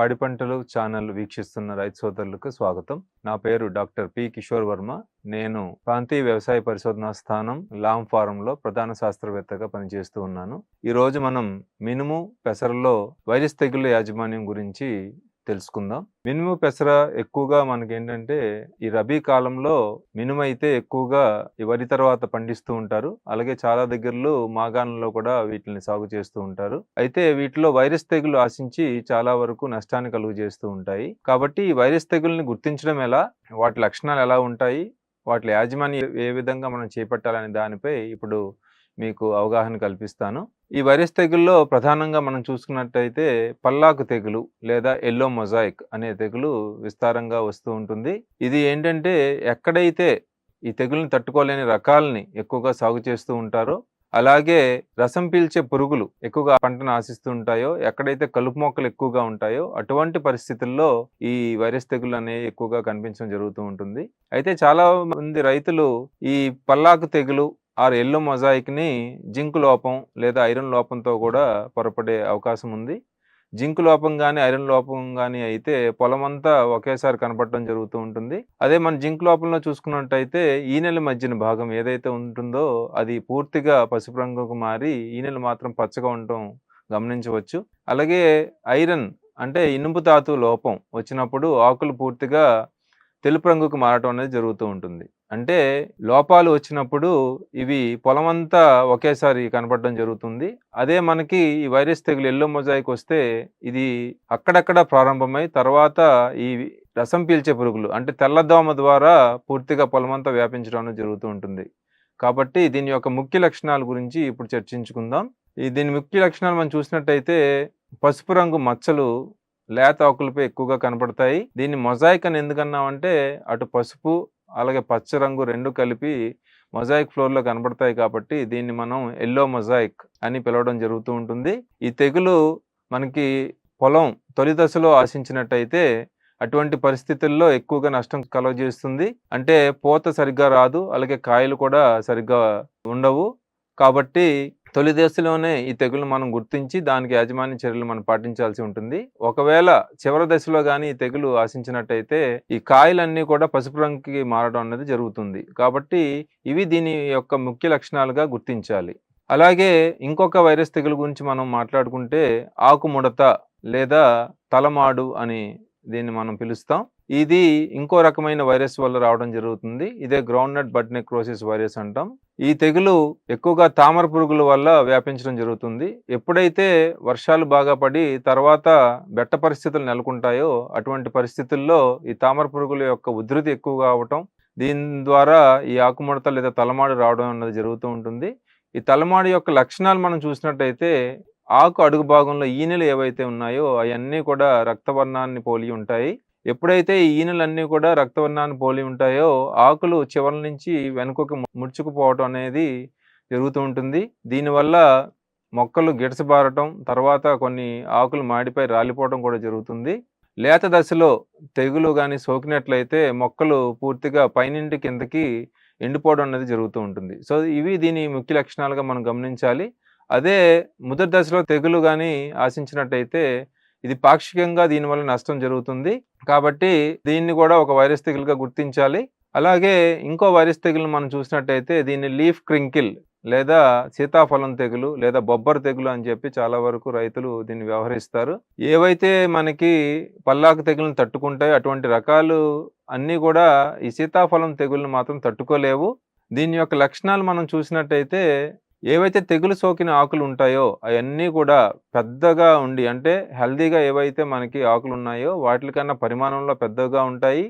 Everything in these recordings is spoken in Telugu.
పాడి పంటలు ఛానల్ వీక్షిస్తున్న రైతు సోదరులకు స్వాగతం. నా పేరు డాక్టర్ పి కిషోర్ వర్మ. నేను ప్రాంతీయ వ్యవసాయ పరిశోధనా స్థానం లామ్ ఫారంలో ప్రధాన శాస్త్రవేత్తగా పనిచేస్తూ ఉన్నాను. ఈరోజు మనం మినుము, పెసరలో వైరస్ తెగుళ్ళ యాజమాన్యం గురించి తెలుసుకుందాం. మినుము, పెసర ఎక్కువగా మనకేంటంటే ఈ రబీ కాలంలో మినుము అయితే ఎక్కువగా ఈ వరి తర్వాత పండిస్తూ ఉంటారు. అలాగే చాలా దగ్గరలో మాగాణంలో కూడా వీటిని సాగు చేస్తూ ఉంటారు. అయితే వీటిలో వైరస్ తెగులు ఆశించి చాలా వరకు నష్టాన్ని కలుగజేస్తూ ఉంటాయి. కాబట్టి ఈ వైరస్ తెగుల్ని గుర్తించడం ఎలా, వాటి లక్షణాలు ఎలా ఉంటాయి, వాటి యాజమాన్యం ఏ విధంగా మనం చేపట్టాలనే దానిపై ఇప్పుడు మీకు అవగాహన కల్పిస్తాను. ఈ వైరస్ తెగుల్లో ప్రధానంగా మనం చూసుకున్నట్టయితే పల్లాకు తెగులు లేదా ఎల్లో మొజాయిక్ అనే తెగులు విస్తారంగా వస్తూ ఉంటుంది. ఇది ఏంటంటే ఎక్కడైతే ఈ తెగుల్ని తట్టుకోలేని రకాలని ఎక్కువగా సాగు చేస్తూ ఉంటారో, అలాగే రసం పీల్చే పురుగులు ఎక్కువగా పంటను ఆశిస్తూ ఉంటాయో, ఎక్కడైతే కలుపు మొక్కలు ఎక్కువగా ఉంటాయో అటువంటి పరిస్థితుల్లో ఈ వైరస్ తెగులు అనేవి ఎక్కువగా కనిపించడం జరుగుతూ ఉంటుంది. అయితే చాలా మంది రైతులు ఈ పల్లాకు తెగులు ఎల్లో మొజాయిక్ని జింక్ లోపం లేదా ఐరన్ లోపంతో కూడా పొరపడే అవకాశం ఉంది. జింక్ లోపం కానీ ఐరన్ లోపం కానీ అయితే పొలమంతా ఒకేసారి కనపడటం జరుగుతూ ఉంటుంది. అదే మన జింక్ లోపంలో చూసుకున్నట్టయితే ఈనెల మధ్యన భాగం ఏదైతే ఉంటుందో అది పూర్తిగా పసుపు రంగుకు మారి ఈనెలు మాత్రం పచ్చగా ఉండటం గమనించవచ్చు. అలాగే ఐరన్ అంటే ఇనుము ధాతు లోపం వచ్చినప్పుడు ఆకులు పూర్తిగా తెలుపు రంగుకు మారటం అనేది జరుగుతూ ఉంటుంది. అంటే లోపాలు వచ్చినప్పుడు ఇవి పొలమంతా ఒకేసారి కనపడడం జరుగుతుంది. అదే మనకి ఈ వైరస్ తెగులు ఎల్లో మొజాయిక్ వస్తే ఇది అక్కడక్కడ ప్రారంభమై తర్వాత ఈ రసం పీల్చే పురుగులు అంటే తెల్లదోమ ద్వారా పూర్తిగా పొలమంతా వ్యాపించడం అనేది జరుగుతూ ఉంటుంది. కాబట్టి దీని యొక్క ముఖ్య లక్షణాల గురించి ఇప్పుడు చర్చించుకుందాం. దీని ముఖ్య లక్షణాలు మనం చూసినట్టయితే పసుపు రంగు మచ్చలు లేత ఆకులపై ఎక్కువగా కనపడతాయి. దీన్ని మొజాయిక్ అని ఎందుకన్నామంటే అటు పసుపు అలాగే పచ్చ రంగు రెండు కలిపి మొజాయిక్ ఫ్లోర్లో కనబడతాయి కాబట్టి దీన్ని మనం ఎల్లో మొజాయిక్ అని పిలవడం జరుగుతూ ఉంటుంది. ఈ తెగులు మనకి పొలం తొలి దశలో ఆశించినట్టయితే అటువంటి పరిస్థితుల్లో ఎక్కువగా నష్టం కలుగజేస్తుంది. అంటే పూత సరిగ్గా రాదు, అలాగే కాయలు కూడా సరిగ్గా ఉండవు. కాబట్టి తొలి దశలోనే ఈ తెగులు మనం గుర్తించి దానికి యాజమాన్య చర్యలు మనం పాటించాల్సి ఉంటుంది. ఒకవేళ చివరి దశలో కానీ ఈ తెగులు ఆశించినట్టయితే ఈ కాయలన్నీ కూడా పసుపు రంగుకి మారడం అనేది జరుగుతుంది. కాబట్టి ఇవి దీని యొక్క ముఖ్య లక్షణాలుగా గుర్తించాలి. అలాగే ఇంకొక వైరస్ తెగులు గురించి మనం మాట్లాడుకుంటే ఆకుముడత లేదా తలమాడు అని దీన్ని మనం పిలుస్తాం. ఇది ఇంకో రకమైన వైరస్ వల్ల రావడం జరుగుతుంది. ఇదే గ్రౌండ్నట్ బడ్ నెక్రోసిస్ వైరస్ అంటాం. ఈ తెగులు ఎక్కువగా తామర పురుగుల వల్ల వ్యాపించడం జరుగుతుంది. ఎప్పుడైతే వర్షాలు బాగా పడి తర్వాత బెట్ట పరిస్థితులు నెలకొంటాయో అటువంటి పరిస్థితుల్లో ఈ తామర పురుగుల యొక్క ఉధృతి ఎక్కువగా అవటం, దీని ద్వారా ఈ ఆకుముడత లేదా తలమాడు రావడం అన్నది జరుగుతూ ఉంటుంది. ఈ తలమాడు యొక్క లక్షణాలు మనం చూసినట్టయితే ఆకు అడుగు భాగంలో ఈనెలు ఏవైతే ఉన్నాయో అవన్నీ కూడా రక్తవర్ణాన్ని పోలి ఉంటాయి. ఎప్పుడైతే ఈ ఈనెలన్నీ కూడా రక్తవర్ణాన్ని పోలి ఉంటాయో ఆకులు చివరి నుంచి వెనుకకు ముడుచుకుపోవటం అనేది జరుగుతూ ఉంటుంది. దీనివల్ల మొక్కలు గిడసబారటం, తర్వాత కొన్ని ఆకులు మాడిపై రాలిపోవడం కూడా జరుగుతుంది. లేత దశలో తెగులు కానీ సోకినట్లయితే మొక్కలు పూర్తిగా పైనుండి కిందకి ఎండిపోవడం అనేది జరుగుతూ ఉంటుంది. సో ఇవి దీని ముఖ్య లక్షణాలుగా మనం గమనించాలి. అదే ముదటి దశలో తెగులు కానీ ఆశించినట్టయితే ఇది పాక్షికంగా దీనివల్ల నష్టం జరుగుతుంది. కాబట్టి దీన్ని కూడా ఒక వైరస్ తెగులుగా గుర్తించాలి. అలాగే ఇంకో వైరస్ తెగులు మనం చూసినట్టయితే దీన్ని లీఫ్ క్రింకిల్ లేదా సీతాఫలం తెగులు లేదా బొబ్బర తెగులు అని చెప్పి చాలా వరకు రైతులు దీన్ని వ్యవహరిస్తారు. ఏవైతే మనకి పల్లాకు తెగులను తట్టుకుంటాయో అటువంటి రకాలు అన్నీ కూడా ఈ సీతాఫలం తెగులను మాత్రం తట్టుకోలేవు. దీని యొక్క లక్షణాలు మనం చూసినట్టయితే ఏవైతే తెగులు సోకిన ఆకులు ఉంటాయో అవన్నీ కూడా పెద్దగా ఉండి అంటే హెల్దీగా ఏవైతే మనకి ఆకులు ఉన్నాయో వాటికన్నా పరిమాణంలో పెద్దగా ఉంటాయి.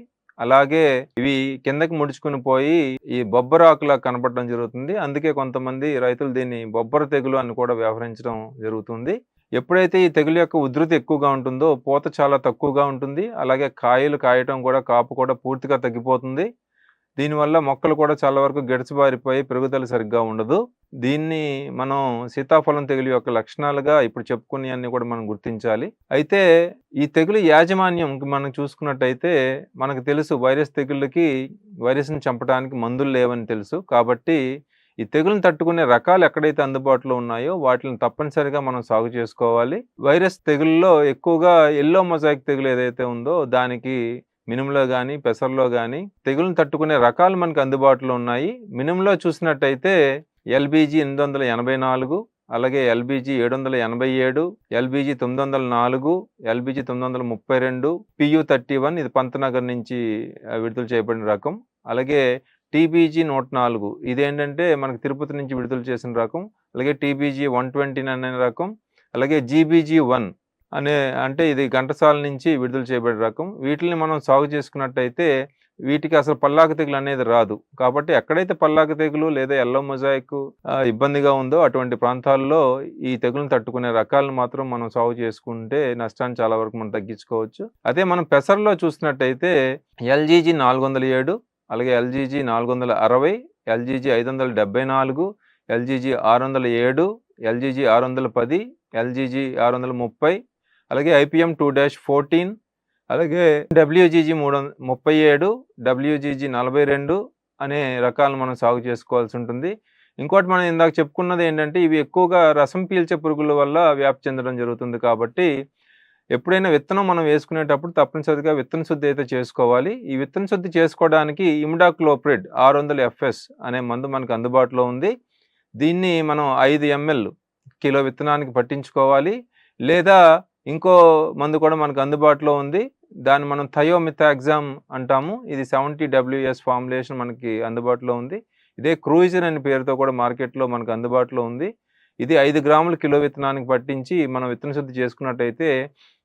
అలాగే ఇవి కిందకి ముడుచుకుని పోయి ఈ బొబ్బర ఆకులా కనపడడం జరుగుతుంది. అందుకే కొంతమంది రైతులు దీన్ని బొబ్బర తెగులు అని కూడా వ్యవహరించడం జరుగుతుంది. ఎప్పుడైతే ఈ తెగులు యొక్క ఉధృతి ఎక్కువగా ఉంటుందో పూత చాలా తక్కువగా ఉంటుంది. అలాగే కాయలు కాయటం కూడా కాపు కూడా పూర్తిగా తగ్గిపోతుంది. దీనివల్ల మొక్కలు కూడా చాలా వరకు గిడసబారిపోయి పెరుగుదల సరిగ్గా ఉండదు. దీన్ని మనం సీతాఫలం తెగులు యొక్క లక్షణాలుగా ఇప్పుడు చెప్పుకునేవన్నీ కూడా మనం గుర్తించాలి. అయితే ఈ తెగులు యాజమాన్యం మనం చూసుకున్నట్టయితే మనకు తెలుసు వైరస్ తెగుళ్ళకి వైరస్ని చంపడానికి మందులు లేవని తెలుసు. కాబట్టి ఈ తెగులుని తట్టుకునే రకాలు ఎక్కడైతే అందుబాటులో ఉన్నాయో వాటిని తప్పనిసరిగా మనం సాగు చేసుకోవాలి. వైరస్ తెగుల్లో ఎక్కువగా యెల్లో మొజాయిక్ తెగులు ఏదైతే ఉందో దానికి మినుములో గానీ, పెసరలో గానీ తెగులుని తట్టుకునే రకాలు మనకు అందుబాటులో ఉన్నాయి. మినుములో చూసినట్టయితే ఎల్‌బీజీ 884, అలాగే ఎల్‌బీజీ 787, ఎల్‌బీజీ 904, ఎల్‌బీజీ 932, PU31 ఇది పంతనగర్ నుంచి విడుదల చేయబడిన రకం. అలాగే టీబీజీ 104 ఇదేంటంటే మనకు తిరుపతి నుంచి విడుదల చేసిన రకం. అలాగే టీబీజీ 129 అనే రకం. అలాగే జీబీజీ1 అంటే ఇది ఘంటసాల నుంచి విడుదల చేయబడిన రకం. వీటిని మనం సాగు చేసుకున్నట్టయితే వీటికి అసలు పల్లాకు తెగులు అనేది రాదు. కాబట్టి ఎక్కడైతే పల్లాకు తెగులు లేదా యెల్లో మొజాయిక్ ఇబ్బందిగా ఉందో అటువంటి ప్రాంతాల్లో ఈ తెగులుని తట్టుకునే రకాలను మాత్రం మనం సాగు చేసుకుంటే నష్టాన్ని చాలా వరకు మనం తగ్గించుకోవచ్చు. అదే మనం పెసరలో చూసినట్టయితే ఎల్‌జీజీ 407, అలాగే LGG 460, LGG 574, LGG 607, LGG 610, LGG 630, అలాగే ఐపీఎం 2-14, అలాగే డబ్ల్యూజీజీ 37, డబ్ల్యూజీజీ 42 అనే రకాలను మనం సాగు చేసుకోవాల్సి ఉంటుంది. ఇంకోటి మనం ఇందాక చెప్పుకున్నది ఏంటంటే ఇవి ఎక్కువగా రసం పీల్చే పురుగుల వల్ల వ్యాప్తి చెందడం జరుగుతుంది. కాబట్టి ఎప్పుడైనా విత్తనం మనం వేసుకునేటప్పుడు తప్పనిసరిగా విత్తన శుద్ధి అయితే చేసుకోవాలి. ఈ విత్తన శుద్ధి చేసుకోవడానికి ఇమిడాక్లోప్రిడ్ 600 ఎఫ్ఎస్ అనే మందు మనకు అందుబాటులో ఉంది. దీన్ని మనం 5 ml కిలో విత్తనానికి పట్టించుకోవాలి. లేదా ఇంకో మందు కూడా మనకు అందుబాటులో ఉంది. దాన్ని మనం థయోమిథాక్సామ్ అంటాము. ఇది 70 WS ఫార్ములేషన్ మనకి అందుబాటులో ఉంది. ఇదే క్రూయిజర్ అనే పేరుతో కూడా మార్కెట్లో మనకు అందుబాటులో ఉంది. ఇది 5 గ్రాముల కిలో విత్తనానికి పట్టించి మనం విత్తన శుద్ధి చేసుకున్నట్టయితే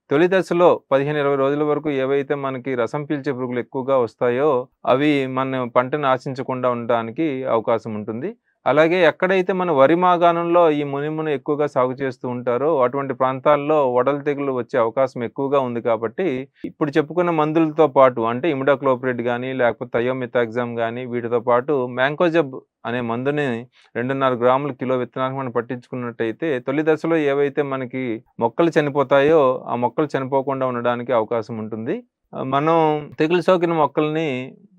తొలి దశలో 15-20 రోజుల వరకు ఏవైతే మనకి రసం పీల్చే పురుగులు ఎక్కువగా వస్తాయో అవి మన పంటను ఆశించకుండా ఉండడానికి అవకాశం ఉంటుంది. అలాగే ఎక్కడైతే మన వరి మాగాణంలో ఈ మునిమును ఎక్కువగా సాగు చేస్తూ ఉంటారో అటువంటి ప్రాంతాల్లో వడలు తెగులు వచ్చే అవకాశం ఎక్కువగా ఉంది. కాబట్టి ఇప్పుడు చెప్పుకున్న మందులతో పాటు అంటే ఇమిడాక్లోప్రిడ్ కానీ లేకపోతే థయోమిథాక్సామ్ కానీ వీటితో పాటు మ్యాంకోజబ్ అనే మందుని 2.5 గ్రాముల కిలో విత్తనానికి మనం పట్టించుకున్నట్టయితే తొలి దశలో ఏవైతే మనకి మొక్కలు చనిపోతాయో ఆ మొక్కలు చనిపోకుండా ఉండడానికి అవకాశం ఉంటుంది. మనం తెగులు సోకిన మొక్కల్ని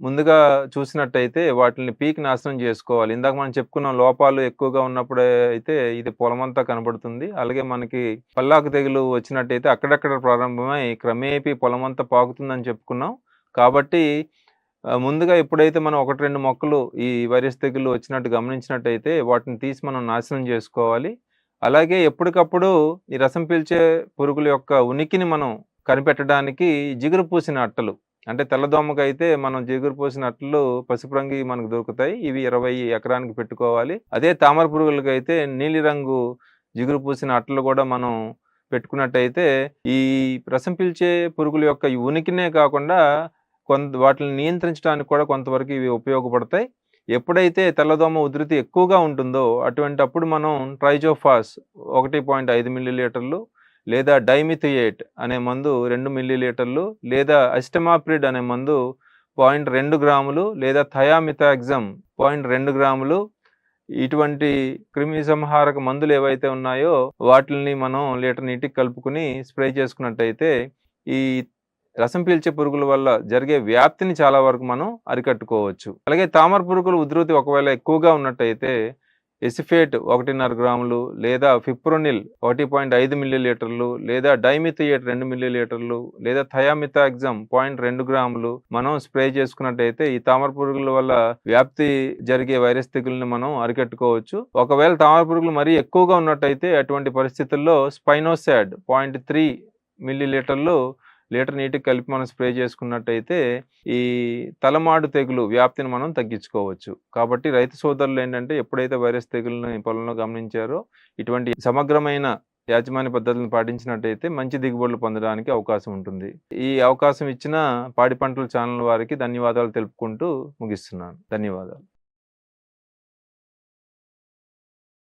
ముందుగా చూసినట్టయితే వాటిని పీకి నాశనం చేసుకోవాలి. ఇందాక మనం చెప్పుకున్న లోపాలు ఎక్కువగా ఉన్నప్పుడే అయితే ఇది పొలమంతా కనబడుతుంది. అలాగే మనకి పల్లాకు తెగులు వచ్చినట్టయితే అక్కడక్కడ ప్రారంభమై క్రమేపీ పొలమంతా పాకుతుందని చెప్పుకున్నాం. కాబట్టి ముందుగా ఎప్పుడైతే మనం 1-2 మొక్కలు ఈ వైరస్ తెగులు వచ్చినట్టు గమనించినట్టయితే వాటిని తీసి మనం నాశనం చేసుకోవాలి. అలాగే ఎప్పటికప్పుడు ఈ రసం పీల్చే పురుగుల యొక్క ఉనికిని మనం కనిపెట్టడానికి జిగురు పూసిన అట్టలు అంటే తెల్లదోమకైతే మనం జిగురు పూసిన అట్టలు పసుపు రంగు మనకు దొరుకుతాయి. ఇవి 20 ఎకరానికి పెట్టుకోవాలి. అదే తామర పురుగులకైతే నీలిరంగు జిగురు పూసిన అట్టలు కూడా మనం పెట్టుకున్నట్టయితే ఈ రసం పీల్చే పురుగుల యొక్క ఈ ఉనికినే కాకుండా వాటిని నియంత్రించడానికి కూడా కొంతవరకు ఇవి ఉపయోగపడతాయి. ఎప్పుడైతే తెల్లదోమ ఉధృతి ఎక్కువగా ఉంటుందో అటువంటప్పుడు మనం ట్రైజోఫాస్ 1.5 మిల్లీలీటర్లు లేదా డైమిథియేట్ అనే మందు 2 మిల్లీలీటర్లు లేదా అసిటమాప్రిడ్ అనే మందు 0.2 గ్రాములు లేదా థయామిథాక్సామ్ 0.2 గ్రాములు ఇటువంటి క్రిమి సంహారక మందులు ఏవైతే ఉన్నాయో వాటిని మనం లీటర్ నీటికి కలుపుకుని స్ప్రే చేసుకున్నట్టయితే ఈ రసం పీల్చే పురుగుల వల్ల జరిగే వ్యాప్తిని చాలా వరకు మనం అరికట్టుకోవచ్చు. అలాగే తామర పురుగుల ఉధృతి ఒకవేళ ఎక్కువగా ఉన్నట్టయితే ఎసిఫేట్ 1.5 గ్రాములు లేదా ఫిప్రోనిల్ 1.5 మిల్లీలీటర్లు లేదా డైమిథియేట్ 2 మిల్లీలీటర్లు లేదా థయామిథాక్సామ్ 0.2 గ్రాములు మనం స్ప్రే చేసుకున్నట్టయితే ఈ తామర పురుగుల వల్ల వ్యాప్తి జరిగే వైరస్ తెగుల్ని మనం అరికట్టుకోవచ్చు. ఒకవేళ తామర పురుగులు మరీ ఎక్కువగా ఉన్నట్టయితే అటువంటి పరిస్థితుల్లో స్పైనోసాడ్ 0.3 మిల్లీలీటర్లు లీటర్ నీటికి కలిపి మనం స్ప్రే చేసుకున్నట్టయితే ఈ తలమాడు తెగులు వ్యాప్తిని మనం తగ్గించుకోవచ్చు. కాబట్టి రైతు సోదరులు ఏంటంటే ఎప్పుడైతే వైరస్ తెగులను పొలంలో గమనించారో ఇటువంటి సమగ్రమైన యాజమాన్య పద్ధతులను పాటించినట్టయితే మంచి దిగుబడులు పొందడానికి అవకాశం ఉంటుంది. ఈ అవకాశం ఇచ్చిన పాడి పంటల ఛానల్ వారికి ధన్యవాదాలు తెలుపుకుంటూ ముగిస్తున్నాను. ధన్యవాదాలు.